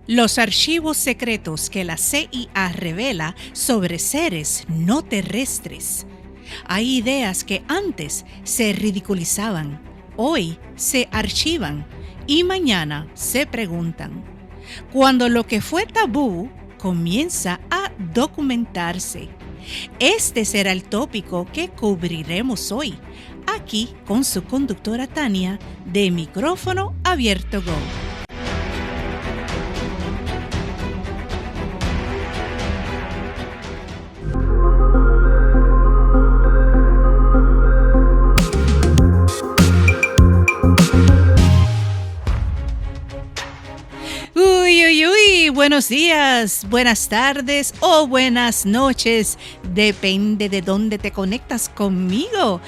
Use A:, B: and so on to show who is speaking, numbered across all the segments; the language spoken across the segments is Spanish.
A: Los archivos secretos que la CIA revela sobre seres no terrestres. Hay ideas que antes se ridiculizaban, hoy se archivan y mañana se preguntan. Cuando lo que fue tabú comienza a documentarse. Este será el tópico que cubriremos hoy, aquí con su conductora Tania de Micrófono Abierto Go. Buenos días, buenas tardes o buenas noches, depende de dónde te conectas conmigo.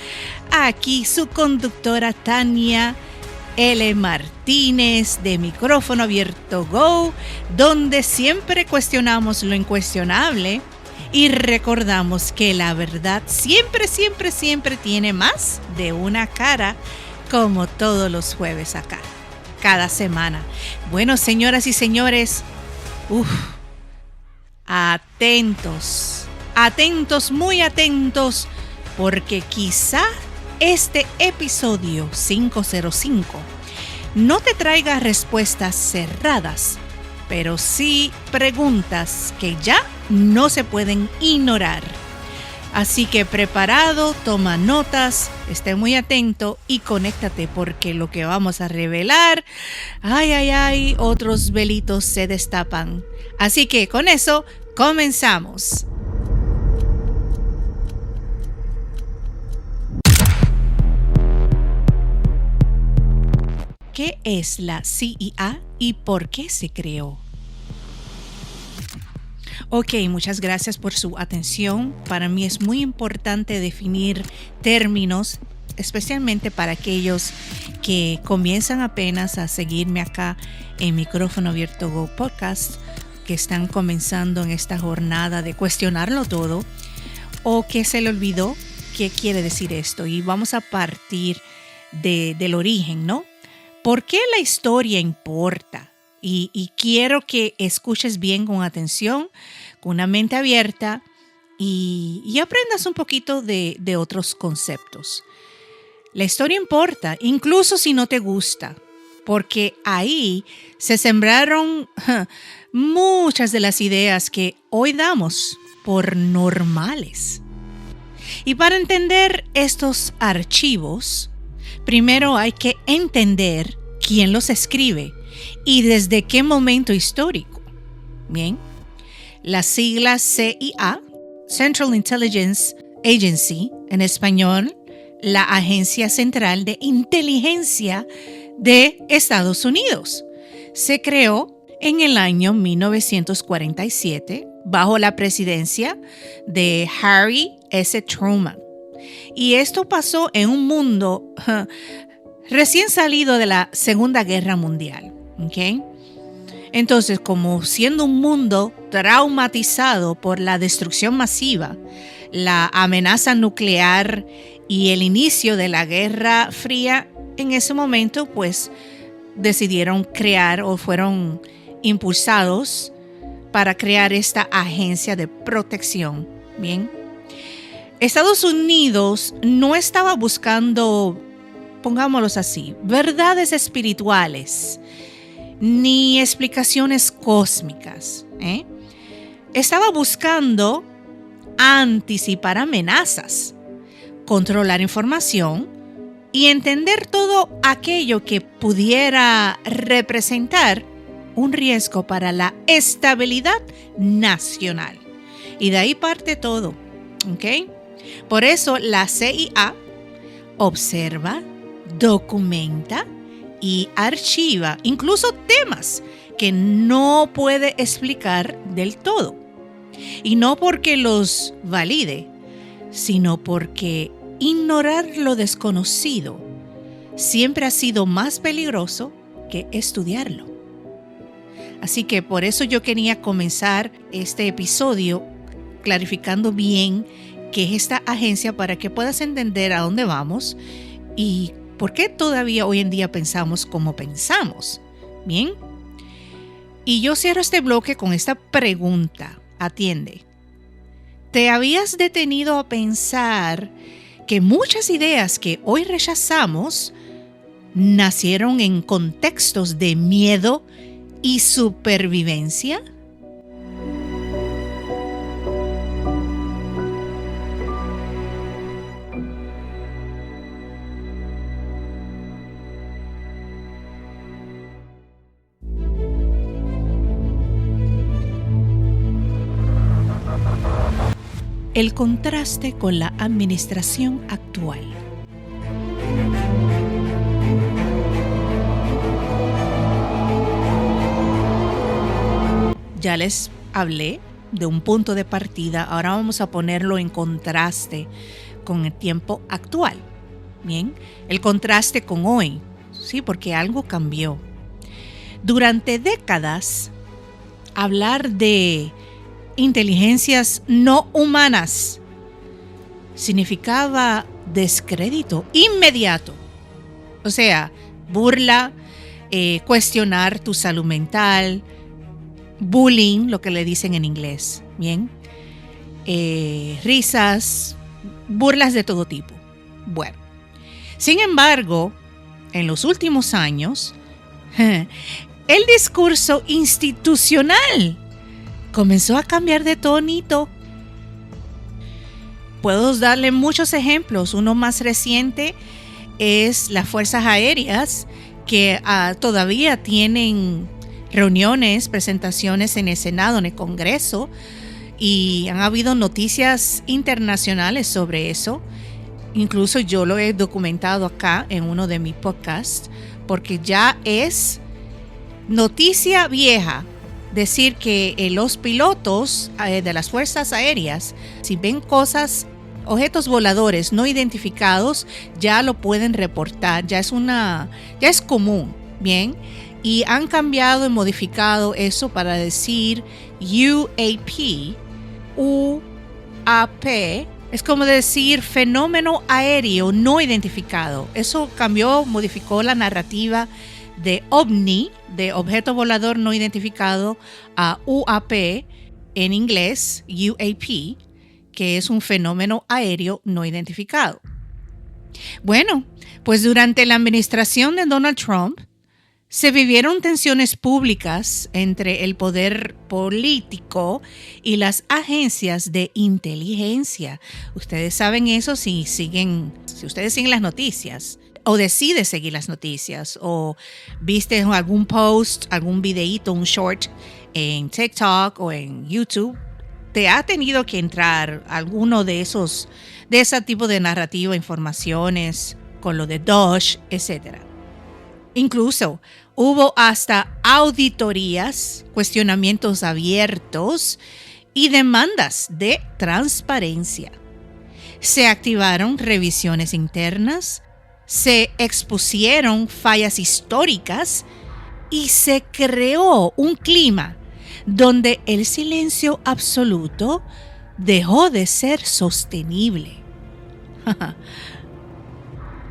A: Aquí su conductora Tania L. Martínez de Micrófono Abierto Go, donde siempre cuestionamos lo incuestionable y recordamos que la verdad siempre tiene más de una cara, como todos los jueves acá. Cada semana. Bueno, señoras y señores, atentos, muy atentos, porque quizá este episodio 505 no te traiga respuestas cerradas, pero sí preguntas que ya no se pueden ignorar. Así que preparado, toma notas, esté muy atento y conéctate porque lo que vamos a revelar, otros velitos se destapan. Así que con eso, comenzamos. ¿Qué es la CIA y por qué se creó? Ok, muchas gracias por su atención. Para mí es muy importante definir términos, especialmente para aquellos que comienzan apenas a seguirme acá en Micrófono Abierto Go Podcast, que están comenzando en esta jornada de cuestionarlo todo, o que se le olvidó qué quiere decir esto. Y vamos a partir del origen, ¿no? ¿Por qué la historia importa? Y quiero que escuches bien con atención, con una mente abierta y aprendas un poquito de otros conceptos. La historia importa, incluso si no te gusta, porque ahí se sembraron muchas de las ideas que hoy damos por normales. Y para entender estos archivos, primero hay que entender quién los escribe y desde qué momento histórico. Bien, las siglas CIA, Central Intelligence Agency, en español, la Agencia Central de Inteligencia de Estados Unidos, se creó en el año 1947 bajo la presidencia de Harry S. Truman. Y esto pasó en un mundo recién salido de la Segunda Guerra Mundial. ¿Okay? Entonces, como siendo un mundo traumatizado por la destrucción masiva, la amenaza nuclear y el inicio de la Guerra Fría, en ese momento, pues, decidieron crear o fueron impulsados para crear esta agencia de protección. Bien. Estados Unidos no estaba buscando, pongámoslos así, verdades espirituales ni explicaciones cósmicas. Estaba buscando anticipar amenazas, controlar información y entender todo aquello que pudiera representar un riesgo para la estabilidad nacional. Y de ahí parte todo. ¿Okay? Por eso la CIA observa, documenta y archiva incluso temas que no puede explicar del todo. Y no porque los valide, sino porque ignorar lo desconocido siempre ha sido más peligroso que estudiarlo. Así que por eso yo quería comenzar este episodio clarificando bien qué es esta agencia para que puedas entender a dónde vamos y por qué todavía hoy en día pensamos como pensamos. Bien, Y yo cierro este bloque con esta pregunta. Atiende. ¿Te habías detenido a pensar que muchas ideas que hoy rechazamos nacieron en contextos de miedo y supervivencia? El contraste con la administración actual. Ya les hablé de un punto de partida, ahora vamos a ponerlo en contraste con el tiempo actual. Bien, el contraste con hoy, sí, porque algo cambió. Durante décadas, hablar de inteligencias no humanas significaba descrédito inmediato. O sea, burla, cuestionar tu salud mental, bullying, lo que le dicen en inglés, ¿bien? Risas, burlas de todo tipo. Bueno, sin embargo, en los últimos años, el discurso institucional comenzó a cambiar de tonito. Puedo darle muchos ejemplos. Uno más reciente es las Fuerzas Aéreas, que todavía tienen reuniones, presentaciones en el Senado, en el Congreso, y han habido noticias internacionales sobre eso. Incluso yo lo he documentado acá en uno de mis podcasts, porque ya es noticia vieja decir que los pilotos de las Fuerzas Aéreas, si ven cosas, objetos voladores no identificados, ya lo pueden reportar, ya es común, ¿bien? Y han cambiado y modificado eso para decir UAP, UAP, es como decir fenómeno aéreo no identificado. Eso cambió, modificó la narrativa de OVNI, de objeto volador no identificado, a UAP, en inglés, UAP, que es un fenómeno aéreo no identificado. Bueno, pues durante la administración de Donald Trump, se vivieron tensiones públicas entre el poder político y las agencias de inteligencia. Ustedes saben eso si ustedes siguen las noticias, o decides seguir las noticias, o viste algún post, algún videíto, un short en TikTok o en YouTube, te ha tenido que entrar alguno de ese tipo de narrativa, informaciones, con lo de Doge, etc. Incluso hubo hasta auditorías, cuestionamientos abiertos y demandas de transparencia. Se activaron revisiones internas, se expusieron fallas históricas y se creó un clima donde el silencio absoluto dejó de ser sostenible.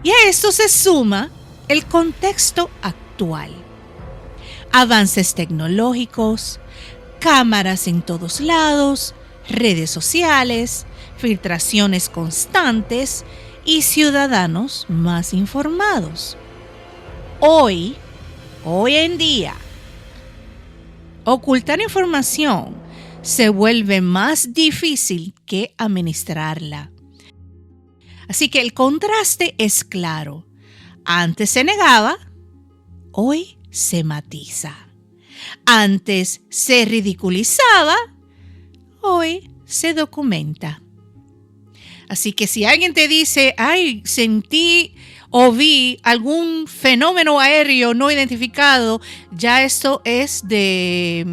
A: Y a esto se suma el contexto actual. Avances tecnológicos, cámaras en todos lados, redes sociales, filtraciones constantes y ciudadanos más informados. Hoy en día, ocultar información se vuelve más difícil que administrarla. Así que el contraste es claro. Antes se negaba, hoy se matiza. Antes se ridiculizaba, hoy se documenta. Así que si alguien te dice, ay, sentí o vi algún fenómeno aéreo no identificado, ya esto es de,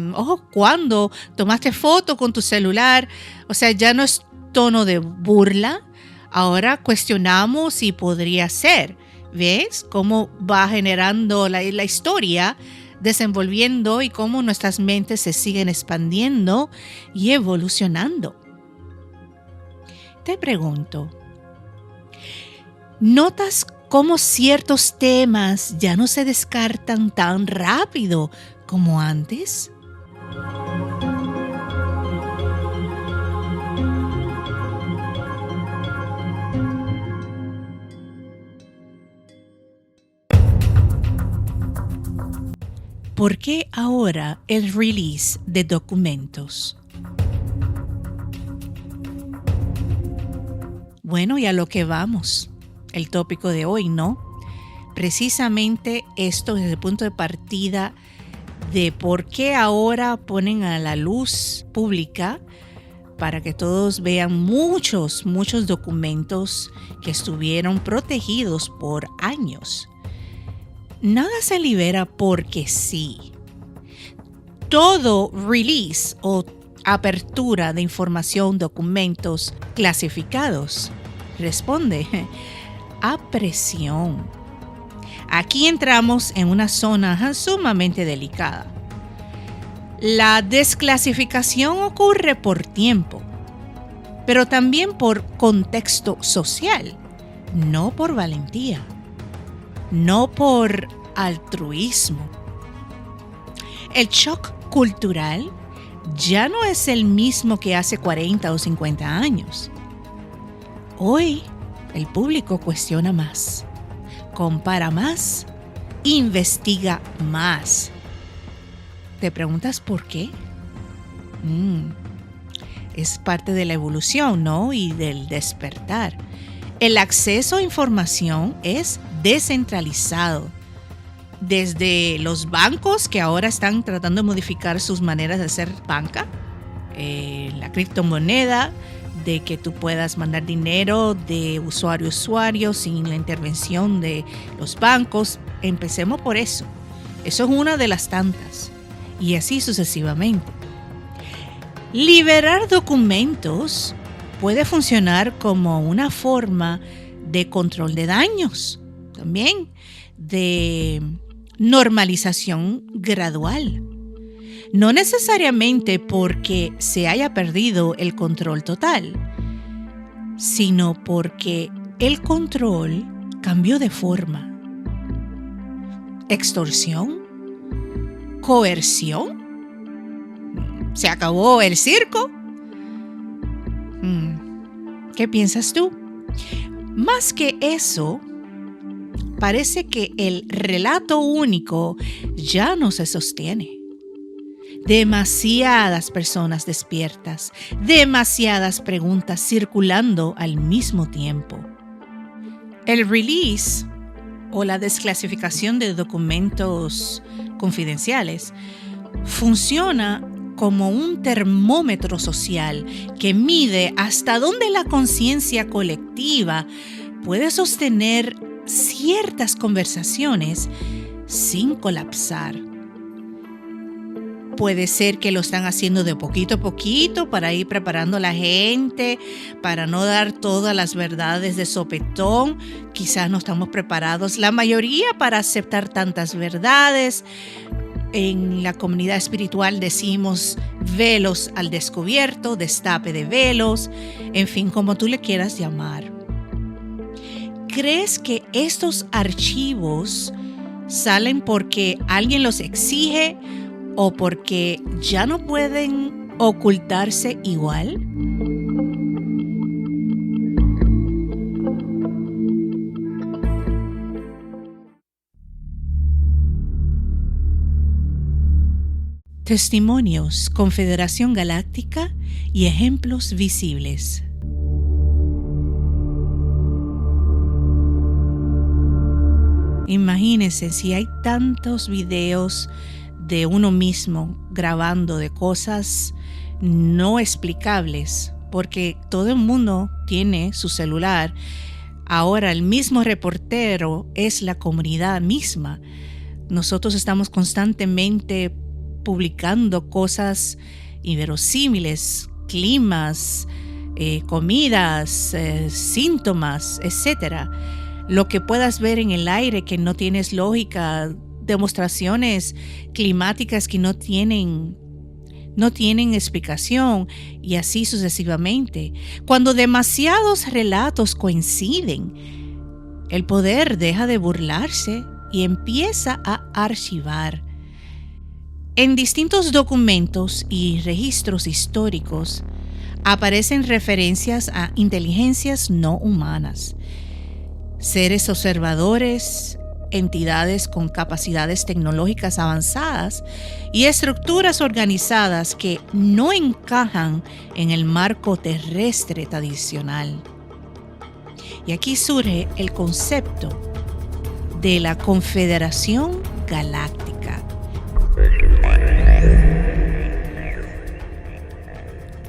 A: ¿cuándo tomaste foto con tu celular? O sea, ya no es tono de burla. Ahora cuestionamos si podría ser. ¿Ves cómo va generando la historia, desenvolviendo y cómo nuestras mentes se siguen expandiendo y evolucionando? Te pregunto, ¿notas cómo ciertos temas ya no se descartan tan rápido como antes? ¿Por qué ahora el release de documentos? Bueno, y a lo que vamos, el tópico de hoy, ¿no? Precisamente esto es el punto de partida de por qué ahora ponen a la luz pública para que todos vean muchos documentos que estuvieron protegidos por años. Nada se libera porque sí. Todo release o apertura de información, documentos clasificados, responde a presión. Aquí entramos en una zona sumamente delicada. La desclasificación ocurre por tiempo, pero también por contexto social, no por valentía, no por altruismo. El shock cultural ya no es el mismo que hace 40 o 50 años. Hoy el público cuestiona más, compara más, investiga más. ¿Te preguntas por qué? Es parte de la evolución, ¿no? Y del despertar. El acceso a información es descentralizado. Desde los bancos que ahora están tratando de modificar sus maneras de hacer banca, la criptomoneda, de que tú puedas mandar dinero de usuario a usuario sin la intervención de los bancos. Empecemos por eso. Eso es una de las tantas. Y así sucesivamente. Liberar documentos puede funcionar como una forma de control de daños, también de normalización gradual. No necesariamente porque se haya perdido el control total, sino porque el control cambió de forma. ¿Extorsión? ¿Coerción? ¿Se acabó el circo? ¿Qué piensas tú? Más que eso, parece que el relato único ya no se sostiene. Demasiadas personas despiertas, demasiadas preguntas circulando al mismo tiempo. El release o la desclasificación de documentos confidenciales funciona como un termómetro social que mide hasta dónde la conciencia colectiva puede sostener ciertas conversaciones sin colapsar. Puede ser que lo están haciendo de poquito a poquito para ir preparando a la gente, para no dar todas las verdades de sopetón. Quizás no estamos preparados, la mayoría, para aceptar tantas verdades. En la comunidad espiritual decimos velos al descubierto, destape de velos, en fin, como tú le quieras llamar. ¿Crees que estos archivos salen porque alguien los exige o porque ya no pueden ocultarse igual? Testimonios, Confederación Galáctica y ejemplos visibles. Imagínense si hay tantos videos de uno mismo grabando de cosas no explicables, porque todo el mundo tiene su celular. Ahora el mismo reportero es la comunidad misma. Nosotros estamos constantemente publicando cosas inverosímiles, climas, comidas, síntomas, etc. Lo que puedas ver en el aire que no tienes lógica, demostraciones climáticas que no tienen explicación, y así sucesivamente. Cuando demasiados relatos coinciden, el poder deja de burlarse y empieza a archivar. En distintos documentos y registros históricos aparecen referencias a inteligencias no humanas, seres observadores, entidades con capacidades tecnológicas avanzadas y estructuras organizadas que no encajan en el marco terrestre tradicional. Y aquí surge el concepto de la Confederación Galáctica.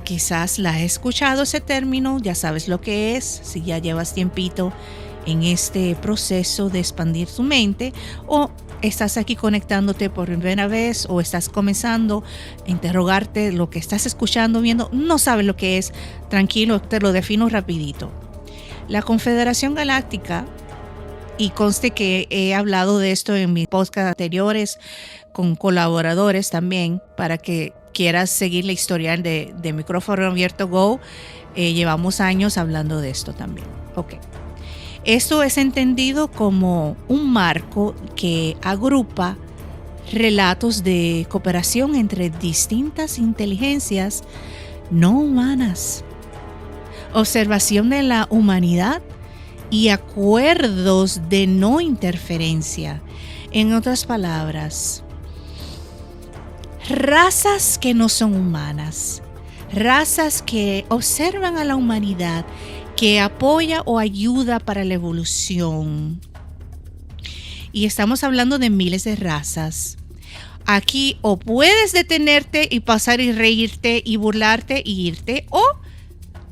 A: Quizás la has escuchado ese término, ya sabes lo que es, si ya llevas tiempito en este proceso de expandir tu mente, o estás aquí conectándote por primera vez, o estás comenzando a interrogarte lo que estás escuchando, viendo, no sabes lo que es. Tranquilo, te lo defino rapidito. La Confederación Galáctica, y conste que he hablado de esto en mis podcasts anteriores con colaboradores también, para que quieras seguir la historial de Micrófono Abierto Go, llevamos años hablando de esto también. Ok. Esto es entendido como un marco que agrupa relatos de cooperación entre distintas inteligencias no humanas, observación de la humanidad y acuerdos de no interferencia. En otras palabras, razas que no son humanas, razas que observan a la humanidad, que apoya o ayuda para la evolución. Y estamos hablando de miles de razas. Aquí o puedes detenerte y pasar y reírte y burlarte y irte, o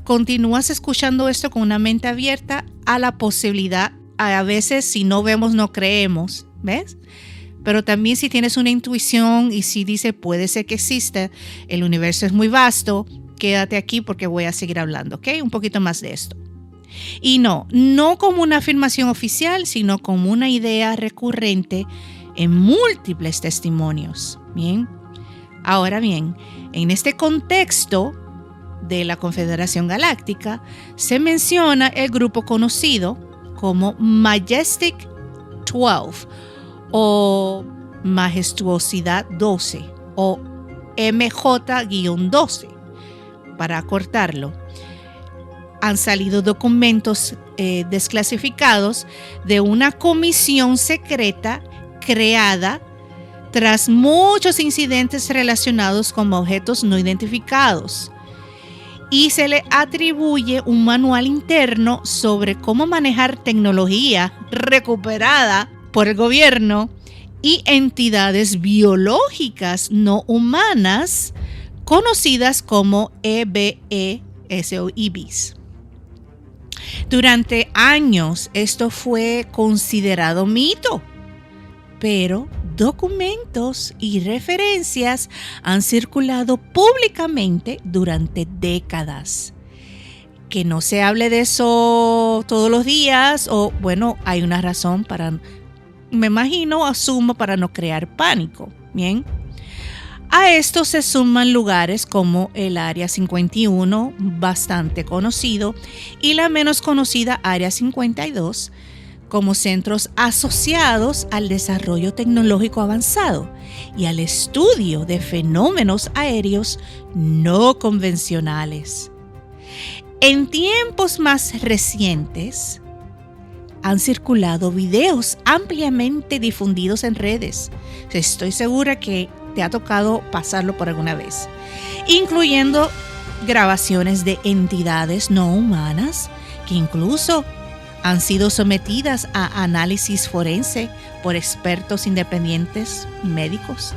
A: continúas escuchando esto con una mente abierta a la posibilidad. A veces si no vemos no creemos, ¿ves? Pero también si tienes una intuición y si dice puede ser que exista, el universo es muy vasto, quédate aquí porque voy a seguir hablando, ¿ok? Un poquito más de esto. Y no como una afirmación oficial, sino como una idea recurrente en múltiples testimonios. Bien. Ahora bien, en este contexto de la Confederación Galáctica se menciona el grupo conocido como Majestic 12 o Majestuosidad 12 o MJ-12 para acortarlo. Han salido documentos desclasificados de una comisión secreta creada tras muchos incidentes relacionados con objetos no identificados, y se le atribuye un manual interno sobre cómo manejar tecnología recuperada por el gobierno y entidades biológicas no humanas conocidas como EBEs. Durante años esto fue considerado mito, pero documentos y referencias han circulado públicamente durante décadas. Que no se hable de eso todos los días, o bueno, hay una razón para, me imagino, asumo, para no crear pánico. Bien. A esto se suman lugares como el Área 51, bastante conocido, y la menos conocida Área 52, como centros asociados al desarrollo tecnológico avanzado y al estudio de fenómenos aéreos no convencionales. En tiempos más recientes, han circulado videos ampliamente difundidos en redes. Estoy segura que te ha tocado pasarlo por alguna vez, incluyendo grabaciones de entidades no humanas que incluso han sido sometidas a análisis forense por expertos independientes médicos,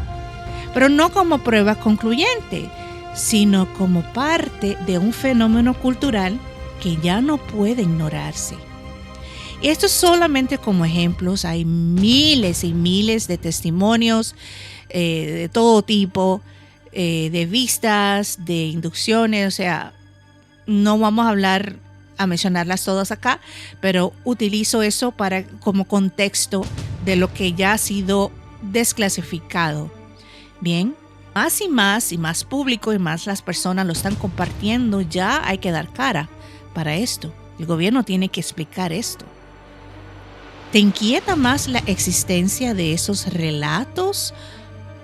A: pero no como prueba concluyente, sino como parte de un fenómeno cultural que ya no puede ignorarse. Y esto solamente como ejemplos, hay miles y miles de testimonios de todo tipo, de vistas, de inducciones, o sea, no vamos a mencionarlas todas acá, pero utilizo eso como contexto de lo que ya ha sido desclasificado. Bien, más y más público y más las personas lo están compartiendo, ya hay que dar cara para esto. El gobierno tiene que explicar esto. ¿Te inquieta más la existencia de esos relatos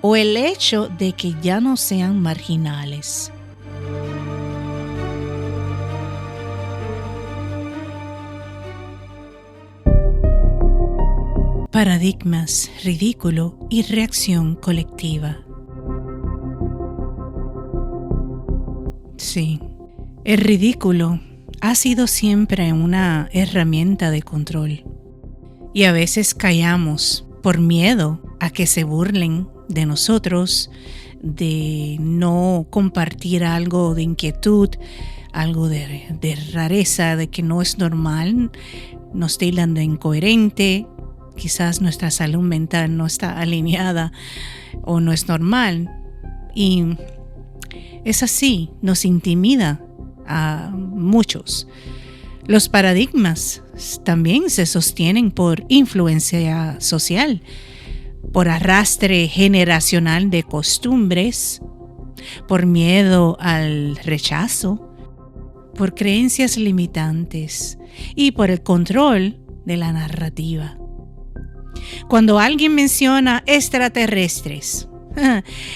A: o el hecho de que ya no sean marginales. Paradigmas, ridículo y reacción colectiva. Sí, el ridículo ha sido siempre una herramienta de control. Y a veces callamos por miedo a que se burlen de nosotros, de no compartir algo de inquietud, algo de rareza, de que no es normal, nos tildan de incoherente. Quizás nuestra salud mental no está alineada o no es normal. Y es así, nos intimida a muchos. Los paradigmas también se sostienen por influencia social, por arrastre generacional de costumbres, por miedo al rechazo, por creencias limitantes y por el control de la narrativa. Cuando alguien menciona extraterrestres,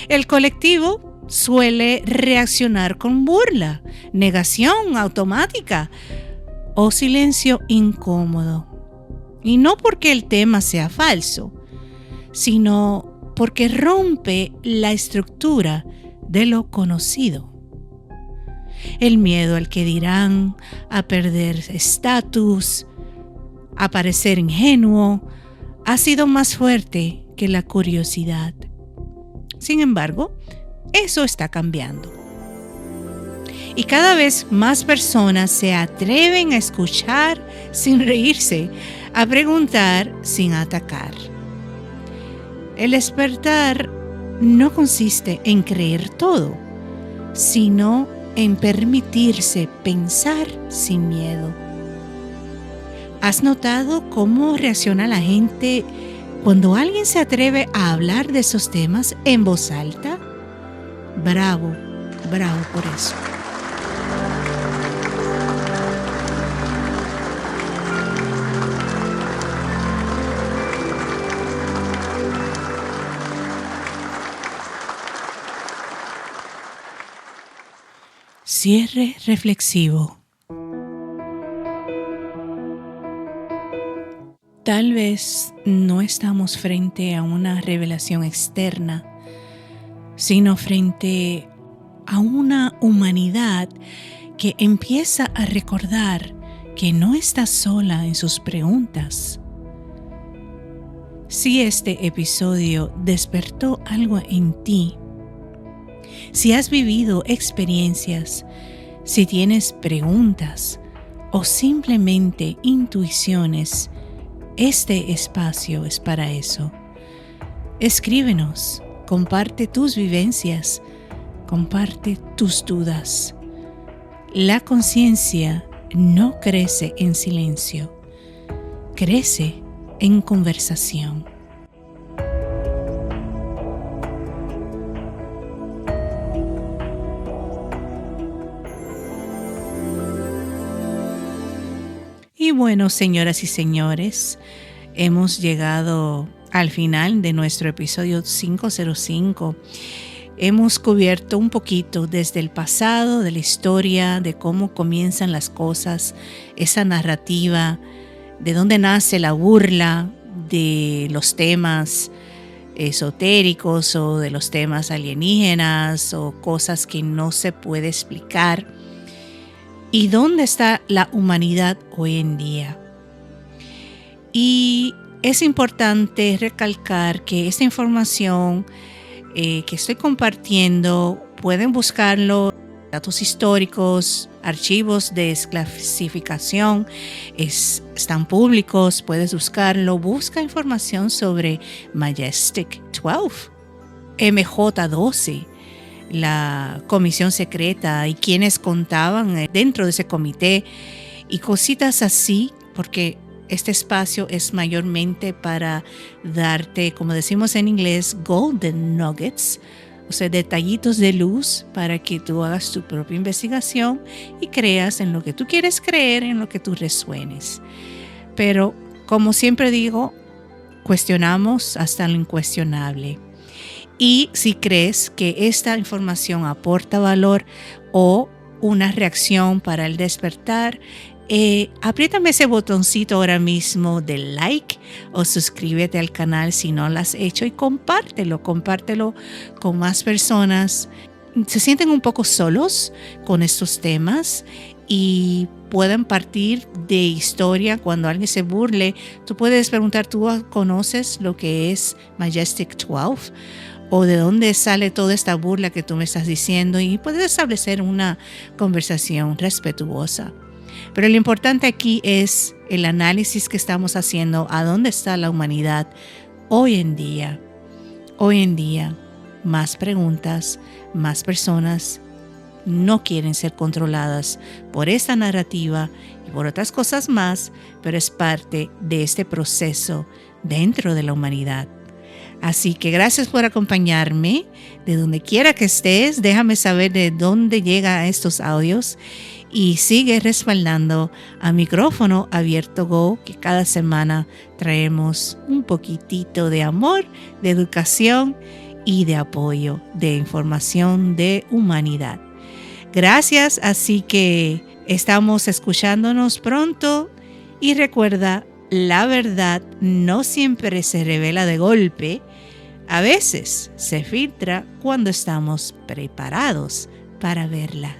A: el colectivo suele reaccionar con burla, negación automática o silencio incómodo. Y no porque el tema sea falso, sino porque rompe la estructura de lo conocido. El miedo al que dirán, a perder estatus, a parecer ingenuo, ha sido más fuerte que la curiosidad. Sin embargo, eso está cambiando. Y cada vez más personas se atreven a escuchar sin reírse, a preguntar sin atacar. El despertar no consiste en creer todo, sino en permitirse pensar sin miedo. ¿Has notado cómo reacciona la gente cuando alguien se atreve a hablar de esos temas en voz alta? Bravo, bravo por eso. Cierre reflexivo. Tal vez no estamos frente a una revelación externa, sino frente a una humanidad que empieza a recordar que no está sola en sus preguntas. Si este episodio despertó algo en ti, si has vivido experiencias, si tienes preguntas o simplemente intuiciones, este espacio es para eso. Escríbenos, comparte tus vivencias, comparte tus dudas. La conciencia no crece en silencio, crece en conversación. Y bueno, señoras y señores, hemos llegado al final de nuestro episodio 505. Hemos cubierto un poquito desde el pasado, de la historia, de cómo comienzan las cosas, esa narrativa, de dónde nace la burla de los temas esotéricos o de los temas alienígenas o cosas que no se puede explicar. ¿Y dónde está la humanidad hoy en día? Y es importante recalcar que esta información que estoy compartiendo, pueden buscarlo, datos históricos, archivos de desclasificación, están públicos, puedes buscarlo. Busca información sobre Majestic 12, MJ12. La comisión secreta y quienes contaban dentro de ese comité y cositas así, porque este espacio es mayormente para darte, como decimos en inglés, golden nuggets, o sea, detallitos de luz para que tú hagas tu propia investigación y creas en lo que tú quieres creer, en lo que tú resuenes. Pero, como siempre digo, cuestionamos hasta lo incuestionable. Y si crees que esta información aporta valor o una reacción para el despertar, apriétame ese botoncito ahora mismo de like o suscríbete al canal si no lo has hecho y compártelo con más personas. Se sienten un poco solos con estos temas y pueden partir de historia. Cuando alguien se burle, tú puedes preguntar, ¿tú conoces lo que es Majestic 12? ¿O de dónde sale toda esta burla que tú me estás diciendo? Y puedes establecer una conversación respetuosa. Pero lo importante aquí es el análisis que estamos haciendo, a dónde está la humanidad hoy en día. Hoy en día, más preguntas, más personas no quieren ser controladas por esta narrativa y por otras cosas más, pero es parte de este proceso dentro de la humanidad. Así que gracias por acompañarme. De donde quiera que estés, déjame saber de dónde llegan estos audios y sigue respaldando a Micrófono Abierto Go, que cada semana traemos un poquitito de amor, de educación y de apoyo, de información de humanidad. Gracias, así que estamos escuchándonos pronto y recuerda, la verdad no siempre se revela de golpe, a veces se filtra cuando estamos preparados para verla.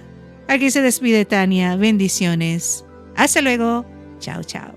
A: Aquí se despide Tania, bendiciones, hasta luego, chao chao.